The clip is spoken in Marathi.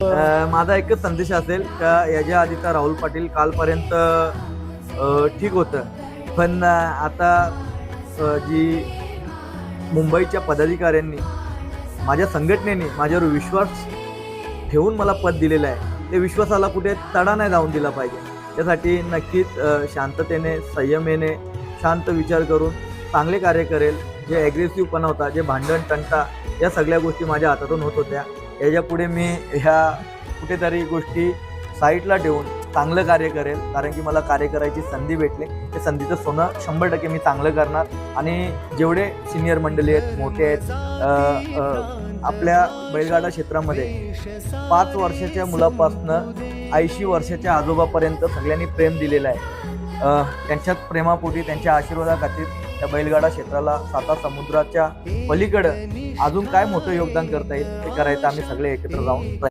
माझा एकच संदेश असेल का याच्या आधीचा राहुल पाटील कालपर्यंत ठीक होतं, पण आता जी मुंबईच्या पदाधिकाऱ्यांनी माझ्या संघटनेने माझ्यावर विश्वास ठेवून मला पद दिलेलं आहे, ते विश्वासाला कुठे तडा नाही जाऊन दिला पाहिजे. त्यासाठी नक्कीच शांततेने संयमेने शांत विचार करून चांगले कार्य करेल. जे ॲग्रेसिव्हपणा होता, जे भांडण तंटा, या सगळ्या गोष्टी माझ्या हातातून होत होत्या. याच्यापुढे मी ह्या कुठेतरी गोष्टी साईडला ठेवून चांगलं कार्य करेल, कारण की मला कार्य करायची संधी भेटली. ते संधीचं सोनं 100% मी चांगलं करणार. आणि जेवढे सिनियर मंडळी आहेत, मोठे आहेत, आपल्या बैलगाडा क्षेत्रामध्ये 5 वर्षाच्या मुलापासनं 80 वर्षाच्या आजोबापर्यंत सगळ्यांनी प्रेम दिलेलं आहे. त्यांच्याच प्रेमापोटी, त्यांच्या आशीर्वादाखातीर त्या बैलगाडा क्षेत्राला 7 समुद्राच्या पलीकडं अजून काय मोठं योगदान करता येईल ते करायचं आम्ही सगळे एकत्र जाऊन